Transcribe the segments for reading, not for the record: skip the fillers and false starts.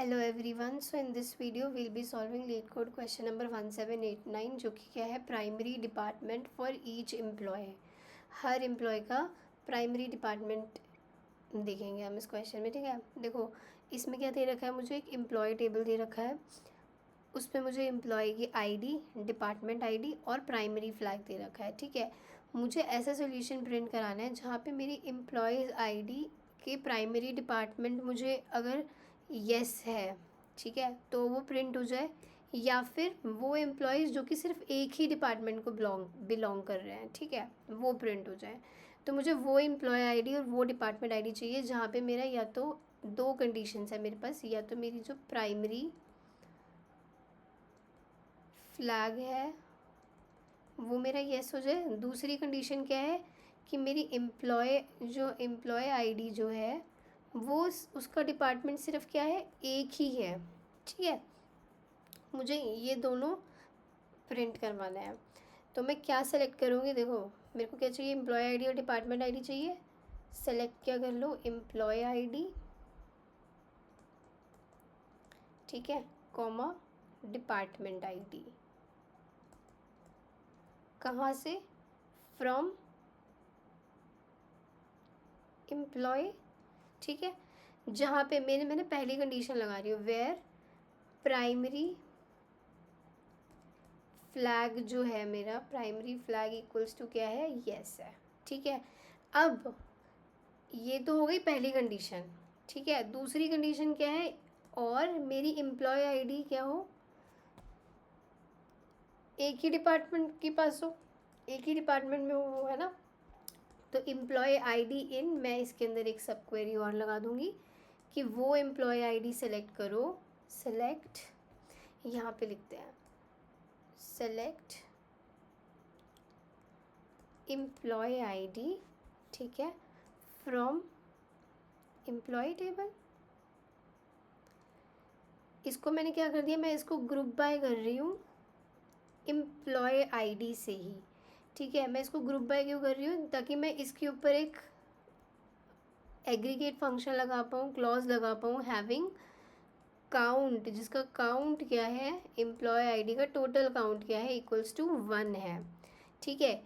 Hello everyone, so in this video will be solving LeetCode question number 1789 जो कि क्या है primary department for each employee. हर employee का primary department देखेंगे हम इस क्वेश्चन में। ठीक है, देखो इसमें क्या दे रखा है, मुझे एक एम्प्लॉय टेबल दे रखा है, उस पर मुझे एम्प्लॉय की आईडी, डिपार्टमेंट आईडी और प्राइमरी फ्लैग दे रखा है। ठीक है, मुझे ऐसा सोल्यूशन प्रिंट कराना है जहाँ पे मेरी एम्प्लॉयज़ आईडी के प्राइमरी डिपार्टमेंट मुझे अगर यस है, ठीक है, तो वो प्रिंट हो जाए, या फिर वो एम्प्लॉयज़ जो कि सिर्फ एक ही डिपार्टमेंट को बिलोंग कर रहे हैं, ठीक है, वो प्रिंट हो जाए। तो मुझे वो एम्प्लॉय आईडी और वो डिपार्टमेंट आईडी चाहिए जहाँ पे मेरा या तो दो कंडीशंस है मेरे पास, या तो मेरी जो प्राइमरी फ्लैग है वो मेरा यस हो जाए। दूसरी कंडीशन क्या है कि मेरी एम्प्लॉय आईडी जो है वो उसका डिपार्टमेंट सिर्फ क्या है, एक ही है। ठीक है, मुझे ये दोनों प्रिंट करवाना है। तो मैं क्या सेलेक्ट करूँगी, देखो मेरे को क्या चाहिए, एम्प्लॉय आईडी और डिपार्टमेंट आईडी चाहिए। सेलेक्ट क्या कर लो, एम्प्लॉय आईडी, ठीक है, कॉमा डिपार्टमेंट आईडी। कहाँ से, फ्रॉम एम्प्लॉय, ठीक है, जहाँ पे मैंने पहली कंडीशन लगा रही हूँ, वेयर प्राइमरी फ्लैग जो है मेरा, प्राइमरी फ्लैग इक्वल्स टू क्या है, यस है। ठीक है, अब ये तो हो गई पहली कंडीशन। ठीक है, दूसरी कंडीशन क्या है, और मेरी एम्प्लॉय आईडी क्या हो, एक ही डिपार्टमेंट के पास हो, एक ही डिपार्टमेंट में हो, है ना। तो एम्प्लॉय आईडी इन, मैं इसके अंदर एक सब क्वेरी और लगा दूंगी कि वो एम्प्लॉय आईडी सेलेक्ट करो। सेलेक्ट, यहाँ पे लिखते हैं सेलेक्ट एम्प्लॉय आईडी, ठीक है, फ्रॉम एम्प्लॉय टेबल। इसको मैंने क्या कर दिया, मैं इसको ग्रुप बाय कर रही हूँ एम्प्लॉय आईडी से ही। ठीक है, मैं इसको ग्रुप बाय क्यों कर रही हूँ, ताकि मैं इसके ऊपर एक एग्रीगेट फंक्शन लगा पाऊँ, क्लॉज लगा पाऊँ, हैविंग काउंट, जिसका काउंट क्या है, एम्प्लॉय आईडी का टोटल काउंट क्या है, इक्वल्स टू 1 है। ठीक है,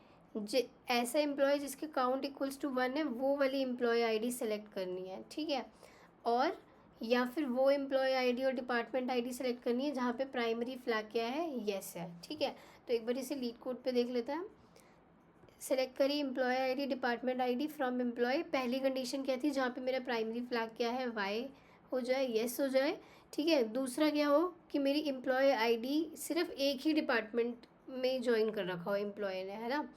ऐसा एम्प्लॉय जिसके काउंट इक्वल्स टू 1 है, वो वाली एम्प्लॉय आईडी सेलेक्ट करनी है। ठीक है, और या फिर वो एम्प्लॉय आईडी और डिपार्टमेंट आईडी सेलेक्ट करनी है जहाँ पे प्राइमरी फ्लैग क्या है, यस है। ठीक है, तो एक बार इसे लीड कोड पे देख लेते हैं। सेलेक्ट करिए employee ID, department ID from employee. पहली कंडीशन क्या थी, जहाँ पे मेरा प्राइमरी फ्लैग क्या है, वाई हो जाए, येस हो जाए। ठीक है, दूसरा क्या हो कि मेरी एम्प्लॉय आईडी सिर्फ एक ही डिपार्टमेंट में ज्वाइन कर रखा हो एम्प्लॉय ने, है ना।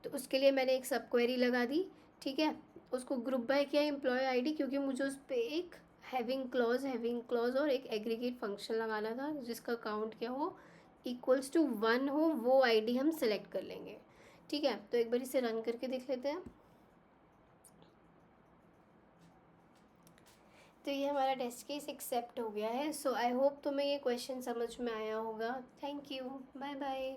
तो उसके लिए मैंने एक सब क्वेरी लगा दी। ठीक है, उसको ग्रुप बाय किया एम्प्लॉय आईडी, क्योंकि मुझे उस पर एक हैविंग क्लॉज और एक एग्रीगेट फंक्शन लगाना था जिसका काउंट क्या हो, इक्वल्स टू 1 हो, वो आईडी हम सेलेक्ट कर लेंगे। ठीक है, तो एक बार इसे रन करके देख लेते हैं। तो ये हमारा टेस्ट केस एक्सेप्ट हो गया है। सो आई होप तुम्हें ये क्वेश्चन समझ में आया होगा। Thank you, bye bye.